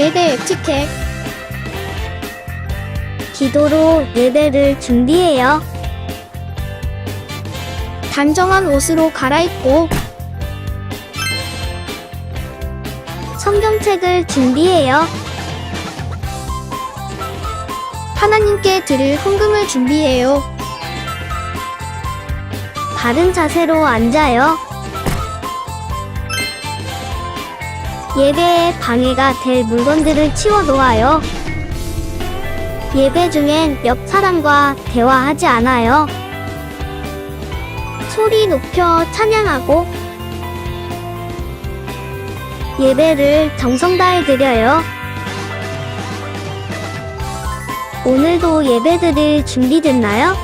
예배 에티켓. 기도로 예배를 준비해요. 단정한 옷으로 갈아입고 성경책을 준비해요. 하나님께 드릴 헌금을 준비해요. 바른 자세로 앉아요. 예배에 방해가 될 물건들을 치워 놓아요. 예배 중엔 옆 사람과 대화하지 않아요. 소리 높여 찬양하고 예배를 정성 다해 드려요. 오늘도 예배 드릴 준비됐나요?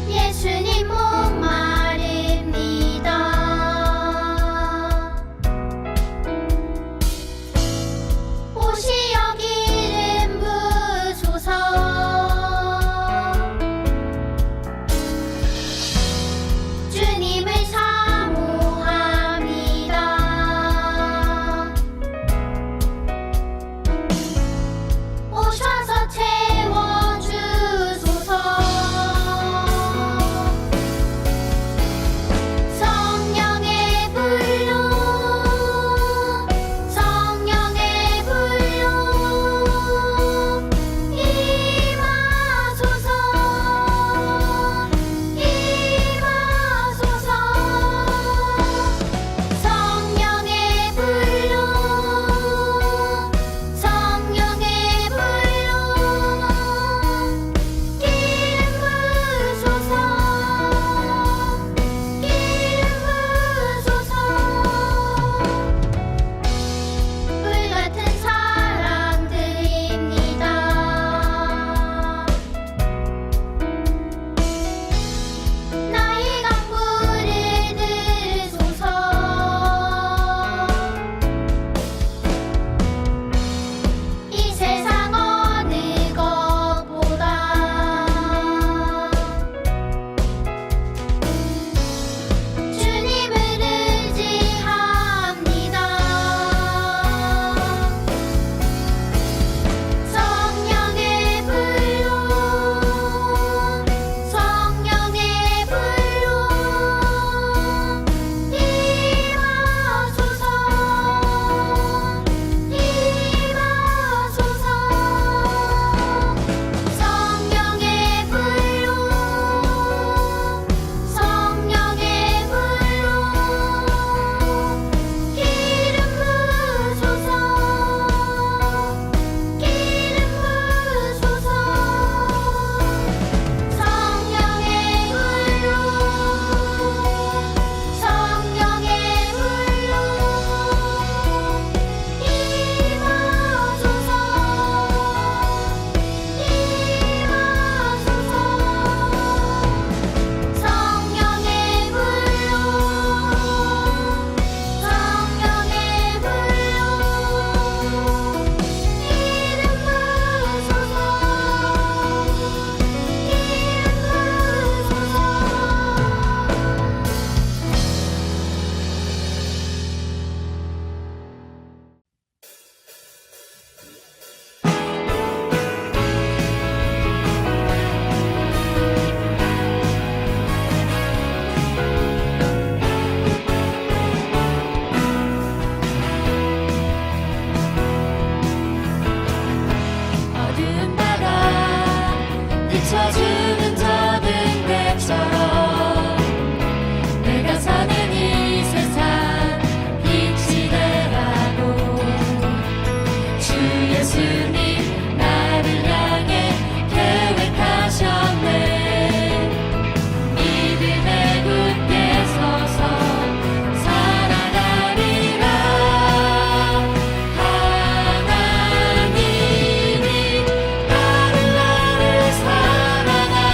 예수님 목마릅니다. 오시어 기름 부으소서. 주님을 사모합니다. 오셔서 채워주소서. 성령의 불로 성령의 불로 임하소서. 임하소서. 성령의 불로 성령의 불로 기름 부으소서. 기름 부으소서. 불같은 사랑들입니다. 나의 강물을 들으소서. 이 세상 어느 것보다 주님을 의지합니다. 성령의 불로 성령의 불로 임하소서. 임하소서. 성령의 불로 성령의 불로 기름 부으소서. 기름 부으소서. 성령의 불로 성령의 불로 임하소서. 임하소서. 성령의 불로 성령의 불로 기름 부으소서. 어두운 바다 비춰주는 저등 대처럼 내가 사는 이 세상 빛이 되라고 주 예수님 나를 향해 계획하셨네. 믿음에 굳게 서서 살아가리라. 하나님이 나를 사랑하시네.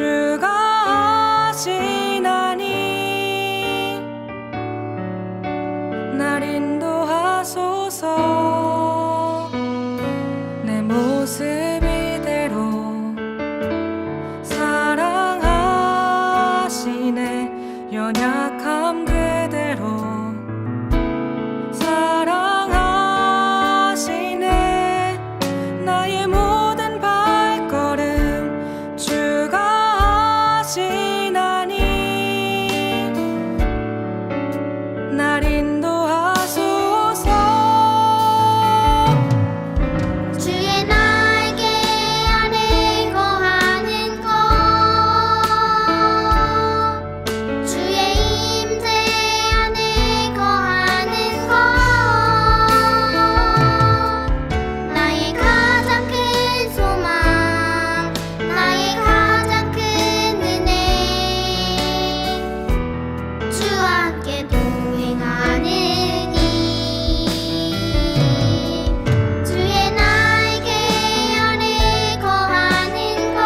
주가 하시나니 날 인도하소서. 내 모습 이대로 사랑하시네. 연약함 그대로 사랑하시네. 나의 모든 발걸음 주가 하시나니 날 인도하소서. 주의 날개 아래 거하는 것, 주의 임재 안에 거하는 것, 나의 가장 큰 소망, 나의 가장 큰 은혜, 주와 함께 동행하느니. 주의 날개 아래 거하는 것,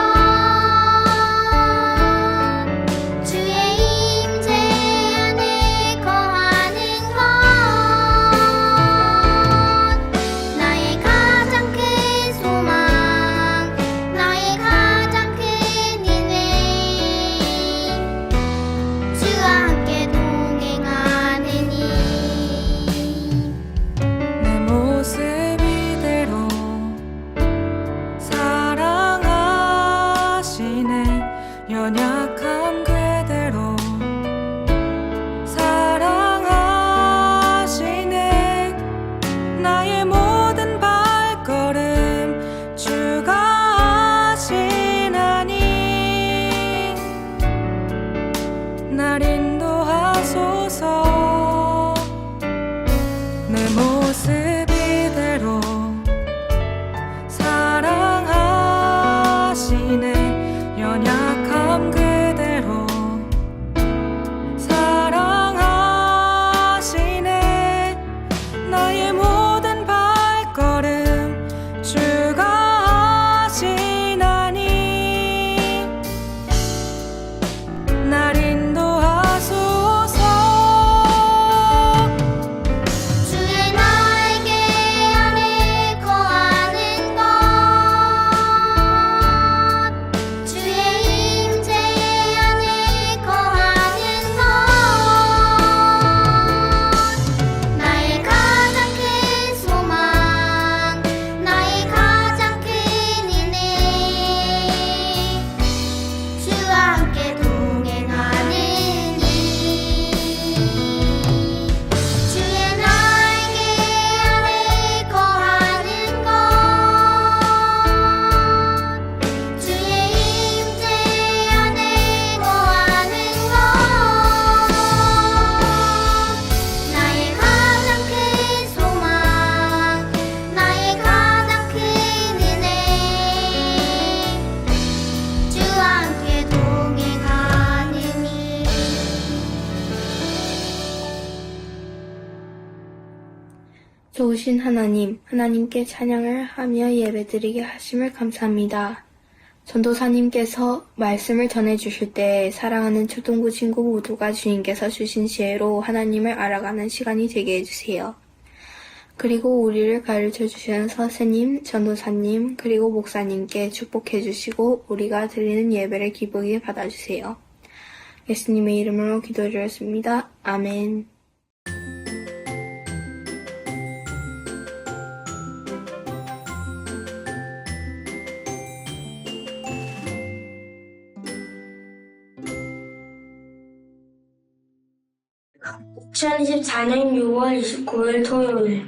주의 임재 안에 거하는 것, 나의 가장 큰 소망, 나의 가장 큰 은혜, 주와 함께 동행하느니. 내 모습 이대로 사랑하시네. 연약함 그대로 사랑하시네. 나의 모든 발걸음 주가 하시나니 날 인도하소서. 내 모습 이대로 사랑하시네. 연약함 그대로 사랑하시네. 나의 모든 발걸음 주가 하시나니 날 인도하소서. 주의 날개 아래 거하는 것, 주의 임재 안에 거하는 것, 나의 가장 큰 소망, 나의 가장 큰 은혜, 주와 함께 동행하느니. 주의 날개 아래 거하는 것, 주의 임재 안에 거하는 것, 나의 가장 큰 소망, 나의 가장 큰 은혜, 주와 함께 동행하느니. 좋으신 하나님, 하나님께 찬양을 하며 예배드리게 하심을 감사합니다. 전도사님께서 말씀을 전해주실 때 사랑하는 초등부 친구 모두가 주님께서 주신 지혜로 하나님을 알아가는 시간이 되게 해주세요. 그리고 우리를 가르쳐 주시는 선생님, 전도사님, 그리고 목사님께 축복해 주시고 우리가 드리는 예배를 기쁘게 받아주세요. 예수님의 이름으로 기도드렸습니다. 아멘. (2024년 6월 29일) 토요일.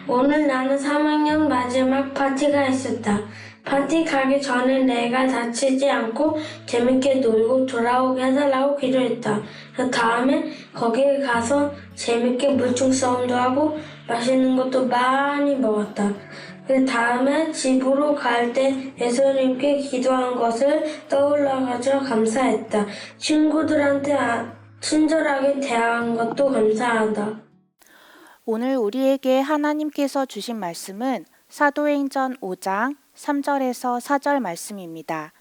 오늘 나는 3학년 마지막 파티가 있었다. 파티 가기 전에 내가 다치지 않고 재밌게 놀고 돌아오게 해달라고 기도했다. 그 다음에 거기에 가서 재밌게 물총 싸움도 하고 맛있는 것도 많이 먹었다. 그 다음에 집으로 갈 때 예수님께 기도한 것을 떠올라가지고 감사했다. 친구들한테 친절하게 대한 것도 감사하다. 오늘 우리에게 하나님께서 주신 말씀은 사도행전 5장 3절에서 4절 말씀입니다.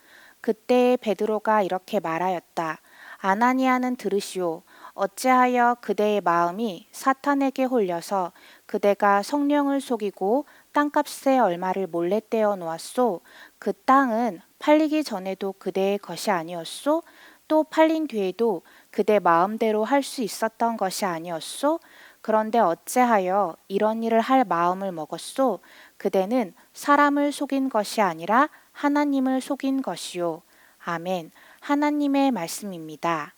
그때 베드로가 이렇게 말하였다. 아나니아는 들으시오. 어찌하여 그대의 마음이 사탄에게 홀려서 그대가 성령을 속이고 땅값의 얼마를 몰래 떼어 놓았소? 그 땅은 팔리기 전에도 그대의 것이 아니었소? 또 팔린 뒤에도 그대 마음대로 할 수 있었던 것이 아니었소? 그런데 어찌하여 이런 일을 할 마음을 먹었소? 그대는 사람을 속인 것이 아니라 하나님을 속인 것이요. 아멘. 하나님의 말씀입니다.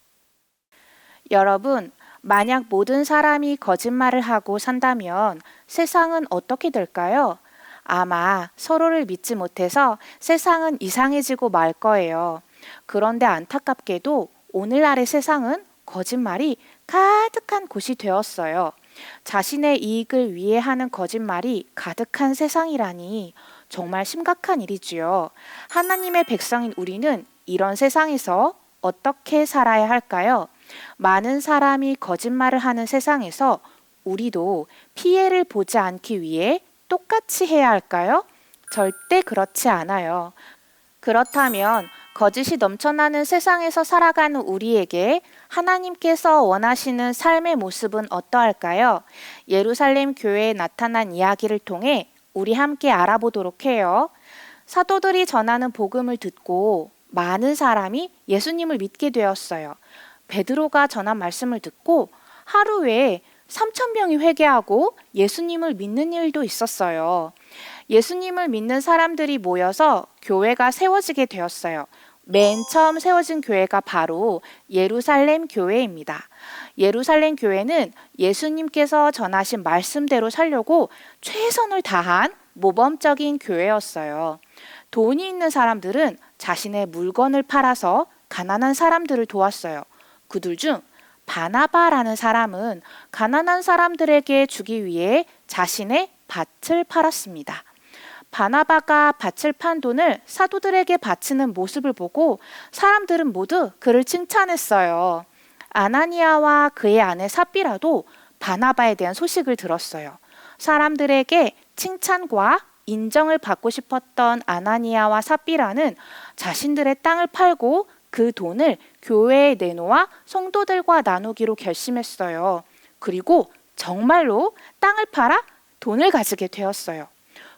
여러분, 만약 모든 사람이 거짓말을 하고 산다면 세상은 어떻게 될까요? 아마 서로를 믿지 못해서 세상은 이상해지고 말 거예요. 그런데 안타깝게도 오늘날의 세상은 거짓말이 가득한 곳이 되었어요. 자신의 이익을 위해 하는 거짓말이 가득한 세상이라니 정말 심각한 일이지요. 하나님의 백성인 우리는 이런 세상에서 어떻게 살아야 할까요? 많은 사람이 거짓말을 하는 세상에서 우리도 피해를 보지 않기 위해 똑같이 해야 할까요? 절대 그렇지 않아요. 그렇다면 거짓이 넘쳐나는 세상에서 살아가는 우리에게 하나님께서 원하시는 삶의 모습은 어떠할까요? 예루살렘 교회에 나타난 이야기를 통해 우리 함께 알아보도록 해요. 사도들이 전하는 복음을 듣고 많은 사람이 예수님을 믿게 되었어요. 베드로가 전한 말씀을 듣고 하루에 3,000명이 회개하고 예수님을 믿는 일도 있었어요. 예수님을 믿는 사람들이 모여서 교회가 세워지게 되었어요. 맨 처음 세워진 교회가 바로 예루살렘 교회입니다. 예루살렘 교회는 예수님께서 전하신 말씀대로 살려고 최선을 다한 모범적인 교회였어요. 돈이 있는 사람들은 자신의 물건을 팔아서 가난한 사람들을 도왔어요. 그들 중 바나바라는 사람은 가난한 사람들에게 주기 위해 자신의 밭을 팔았습니다. 바나바가 밭을 판 돈을 사도들에게 바치는 모습을 보고 사람들은 모두 그를 칭찬했어요. 아나니아와 그의 아내 삽비라도 바나바에 대한 소식을 들었어요. 사람들에게 칭찬과 인정을 받고 싶었던 아나니아와 삽비라는 자신들의 땅을 팔고 그 돈을 교회에 내놓아 성도들과 나누기로 결심했어요. 그리고 정말로 땅을 팔아 돈을 가지게 되었어요.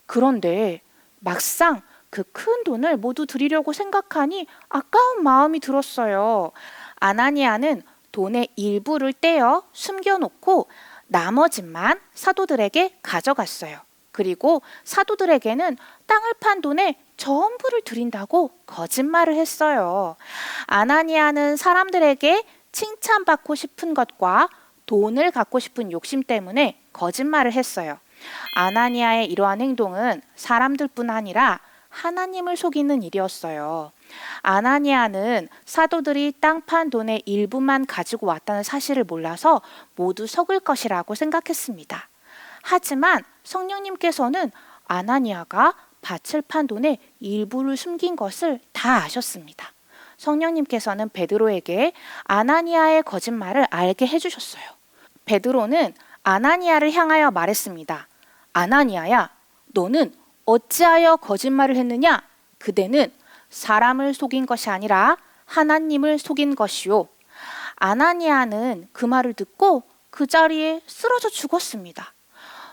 그런데 막상 그 큰 돈을 모두 드리려고 생각하니 아까운 마음이 들었어요. 아나니아는 돈의 일부를 떼어 숨겨놓고 나머지만 사도들에게 가져갔어요. 그리고 사도들에게는 땅을 판 돈의 전부를 드린다고 거짓말을 했어요. 아나니아는 사람들에게 칭찬받고 싶은 것과 돈을 갖고 싶은 욕심 때문에 거짓말을 했어요. 아나니아의 이러한 행동은 사람들뿐 아니라 하나님을 속이는 일이었어요. 아나니아는 사도들이 땅 판 돈의 일부만 가지고 왔다는 사실을 몰라서 모두 속을 것이라고 생각했습니다. 하지만 성령님께서는 아나니아가 밭을 판 돈의 일부를 숨긴 것을 다 아셨습니다. 성령님께서는 베드로에게 아나니아의 거짓말을 알게 해주셨어요. 베드로는 아나니아를 향하여 말했습니다. 아나니아야, 너는 어찌하여 거짓말을 했느냐? 그대는 사람을 속인 것이 아니라 하나님을 속인 것이요. 아나니아는 그 말을 듣고 그 자리에 쓰러져 죽었습니다.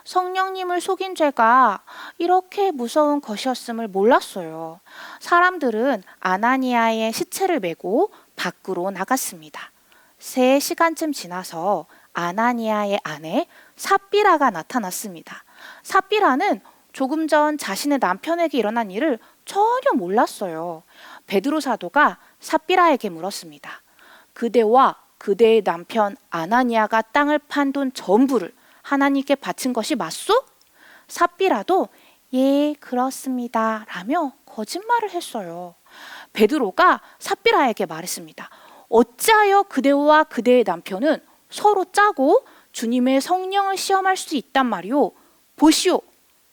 성령님을 속인 죄가 이렇게 무서운 것이었음을 몰랐어요. 사람들은 아나니아의 시체를 메고 밖으로 나갔습니다. 3시간쯤 지나서 아나니아의 아내 삽비라가 나타났습니다. 삽비라는 조금 전 자신의 남편에게 일어난 일을 전혀 몰랐어요. 베드로 사도가 삽비라에게 물었습니다. 그대와 그대의 남편 아나니아가 땅을 판 돈 전부를 하나님께 바친 것이 맞소? 삽비라도 예, 그렇습니다 라며 거짓말을 했어요. 베드로가 삽비라에게 말했습니다. 어찌하여 그대와 그대의 남편은 서로 짜고 주님의 성령을 시험할 수 있단 말이오. 보시오.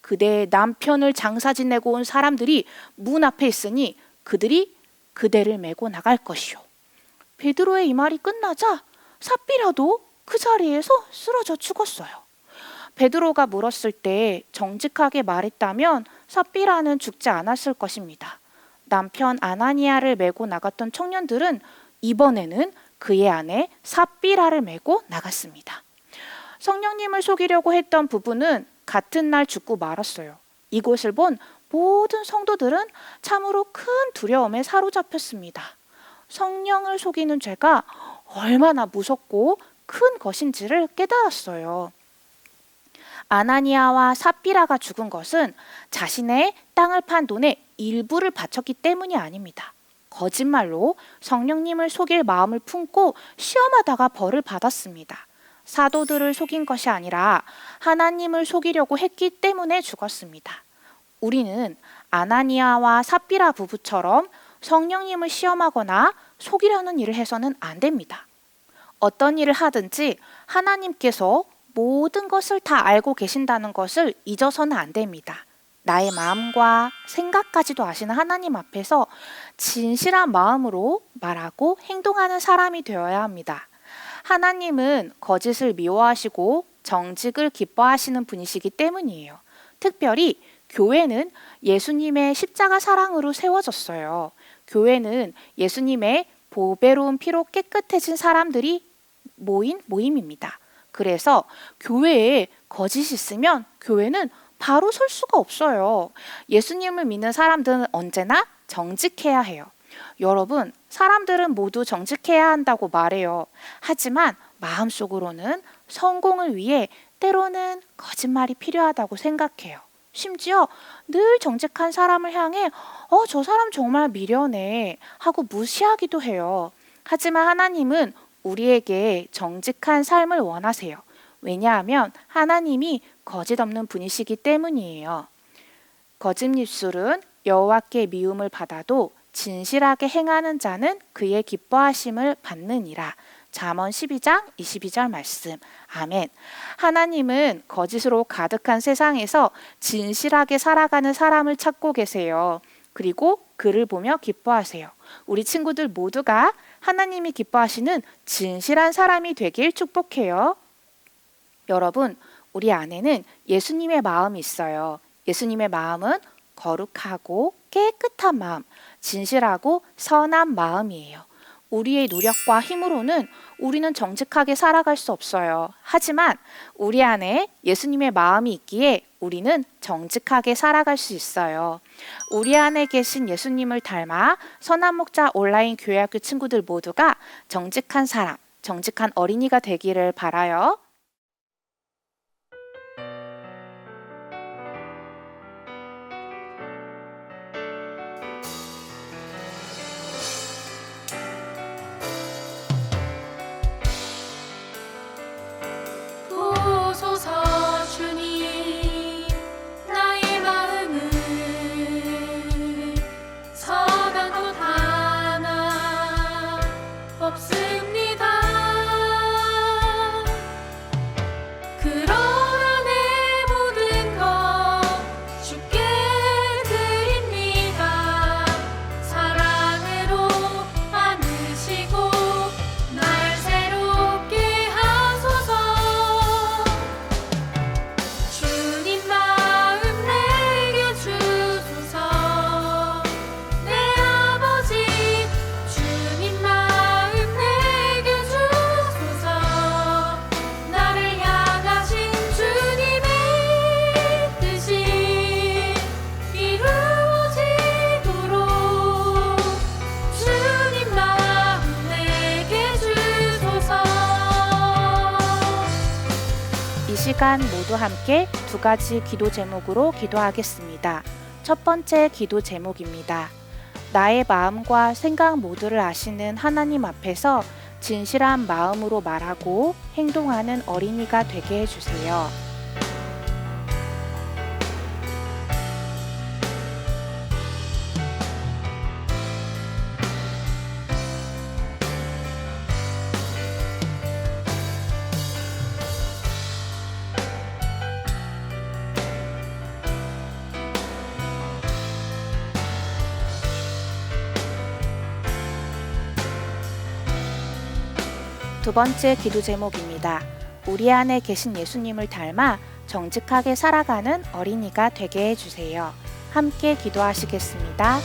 그대의 남편을 장사 지내고 온 사람들이 문 앞에 있으니 그들이 그대를 메고 나갈 것이오. 베드로의 이 말이 끝나자 삽비라도 그 자리에서 쓰러져 죽었어요. 베드로가 물었을 때 정직하게 말했다면 삽비라는 죽지 않았을 것입니다. 남편 아나니아를 메고 나갔던 청년들은 이번에는 그의 아내 삽비라를 메고 나갔습니다. 성령님을 속이려고 했던 부부는 같은 날 죽고 말았어요. 이것을 본 모든 성도들은 참으로 큰 두려움에 사로잡혔습니다. 성령을 속이는 죄가 얼마나 무섭고 큰 것인지를 깨달았어요. 아나니아와 삽비라가 죽은 것은 자신의 땅을 판 돈의 일부를 바쳤기 때문이 아닙니다. 거짓말로 성령님을 속일 마음을 품고 시험하다가 벌을 받았습니다. 사도들을 속인 것이 아니라 하나님을 속이려고 했기 때문에 죽었습니다. 우리는 아나니아와 삽비라 부부처럼 성령님을 시험하거나 속이려는 일을 해서는 안 됩니다. 어떤 일을 하든지 하나님께서 모든 것을 다 알고 계신다는 것을 잊어서는 안 됩니다. 나의 마음과 생각까지도 아시는 하나님 앞에서 진실한 마음으로 말하고 행동하는 사람이 되어야 합니다. 하나님은 거짓을 미워하시고 정직을 기뻐하시는 분이시기 때문이에요. 특별히 교회는 예수님의 십자가 사랑으로 세워졌어요. 교회는 예수님의 보배로운 피로 깨끗해진 사람들이 모인 모임입니다. 그래서 교회에 거짓이 있으면 교회는 바로 설 수가 없어요. 예수님을 믿는 사람들은 언제나 정직해야 해요. 여러분, 사람들은 모두 정직해야 한다고 말해요. 하지만 마음속으로는 성공을 위해 때로는 거짓말이 필요하다고 생각해요. 심지어 늘 정직한 사람을 향해 저 사람 정말 미련해 하고 무시하기도 해요. 하지만 하나님은 우리에게 정직한 삶을 원하세요. 왜냐하면 하나님이 거짓 없는 분이시기 때문이에요. 거짓 입술은 여호와께 미움을 받아도 진실하게 행하는 자는 그의 기뻐하심을 받느니라. 잠언 12장 22절 말씀. 아멘. 하나님은 거짓으로 가득한 세상에서 진실하게 살아가는 사람을 찾고 계세요. 그리고 그를 보며 기뻐하세요. 우리 친구들 모두가 하나님이 기뻐하시는 진실한 사람이 되길 축복해요. 여러분, 우리 안에는 예수님의 마음이 있어요. 예수님의 마음은 거룩하고 깨끗한 마음, 진실하고 선한 마음이에요. 우리의 노력과 힘으로는 우리는 정직하게 살아갈 수 없어요. 하지만 우리 안에 예수님의 마음이 있기에 우리는 정직하게 살아갈 수 있어요. 우리 안에 계신 예수님을 닮아 선한 목자 온라인 교회학교 친구들 모두가 정직한 사람, 정직한 어린이가 되기를 바라요. 보소서 주님 나의 마음을 선한 것 하나 없습니다. 그러나 내 모든 것 주께 드립니다. 사랑으로 안으시고 날 새롭게 하소서. 주님 마음 내게 주소서. 내 아버지 주님 마음 내게 주소서. 나를 향하신 주님의 뜻이 이루어지도록 주님 마음 내게 주소서. 이 시간 모두 함께 두 가지 기도 제목으로 기도하겠습니다. 첫 번째 기도 제목입니다. 나의 마음과 생각 모두를 아시는 하나님 앞에서 진실한 마음으로 말하고 행동하는 어린이가 되게 해주세요. 두 번째 기도 제목입니다. 우리 안에 계신 예수님을 닮아 정직하게 살아가는 어린이가 되게 해주세요. 함께 기도하시겠습니다.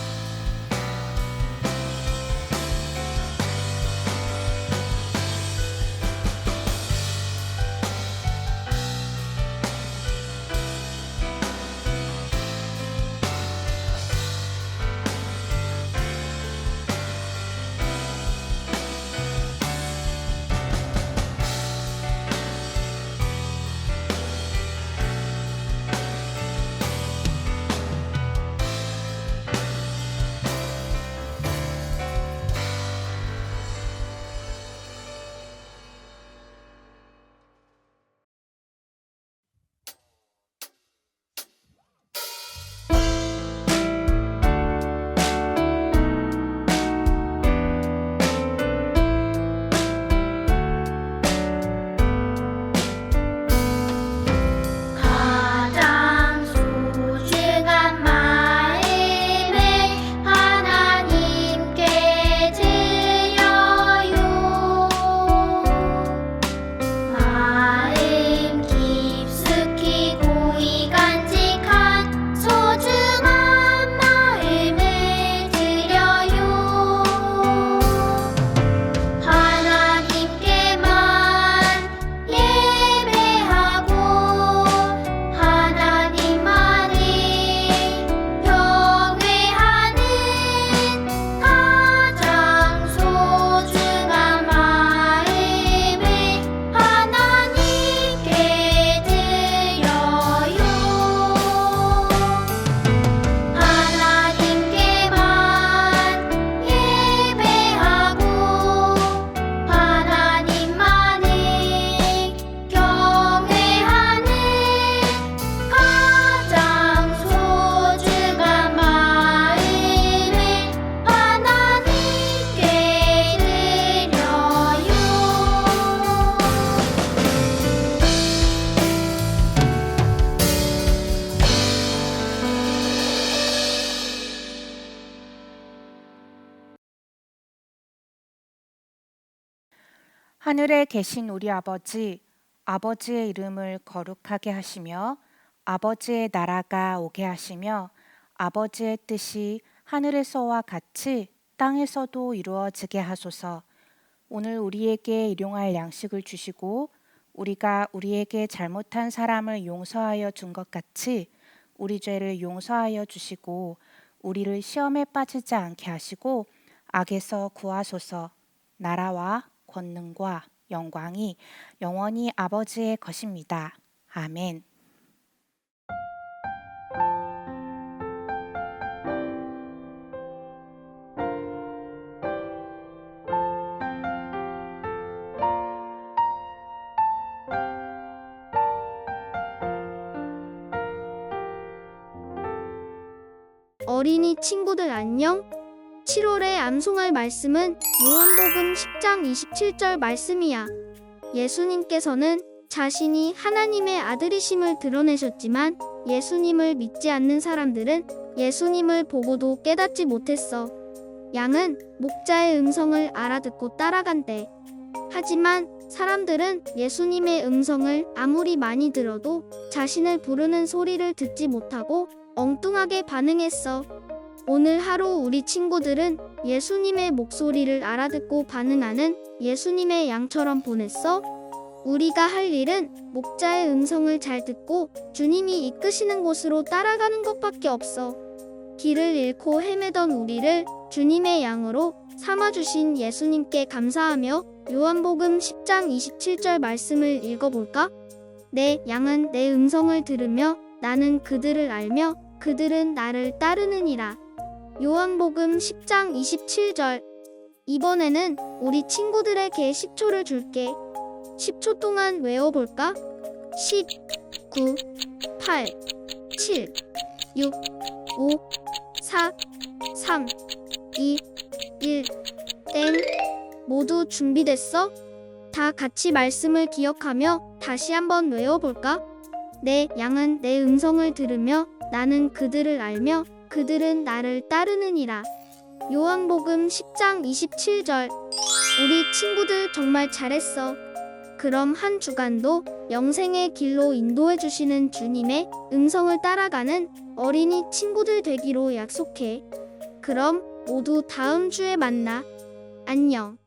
하늘에 계신 우리 아버지, 아버지의 이름을 거룩하게 하시며 아버지의 나라가 오게 하시며 아버지의 뜻이 하늘에서와 같이 땅에서도 이루어지게 하소서. 오늘 우리에게 일용할 양식을 주시고 우리가 우리에게 잘못한 사람을 용서하여 준 것 같이 우리 죄를 용서하여 주시고 우리를 시험에 빠지지 않게 하시고 악에서 구하소서. 나라와 권능과 영광이 영원히 아버지의 것입니다. 아멘. 어린이 친구들 안녕? 7월에 암송할 말씀은 요한복음 10장 27절 말씀이야. 예수님께서는 자신이 하나님의 아들이심을 드러내셨지만 예수님을 믿지 않는 사람들은 예수님을 보고도 깨닫지 못했어. 양은 목자의 음성을 알아듣고 따라간대. 하지만 사람들은 예수님의 음성을 아무리 많이 들어도 자신을 부르는 소리를 듣지 못하고 엉뚱하게 반응했어. 오늘 하루 우리 친구들은 예수님의 목소리를 알아듣고 반응하는 예수님의 양처럼 보냈어? 우리가 할 일은 목자의 음성을 잘 듣고 주님이 이끄시는 곳으로 따라가는 것밖에 없어. 길을 잃고 헤매던 우리를 주님의 양으로 삼아주신 예수님께 감사하며 요한복음 10장 27절 말씀을 읽어볼까? 내 양은 내 음성을 들으며 나는 그들을 알며 그들은 나를 따르느니라. 요한복음 10장 27절. 이번에는 우리 친구들에게 10초를 줄게. 10초 동안 외워볼까? 10, 9, 8, 7, 6, 5, 4, 3, 2, 1, 땡. 모두 준비됐어? 다 같이 말씀을 기억하며 다시 한번 외워볼까? 내 양은 내 음성을 들으며 나는 그들을 알며 그들은 나를 따르느니라. 요한복음 10장 27절. 우리 친구들 정말 잘했어. 그럼 한 주간도 영생의 길로 인도해 주시는 주님의 음성을 따라가는 어린이 친구들 되기로 약속해. 그럼 모두 다음 주에 만나. 안녕.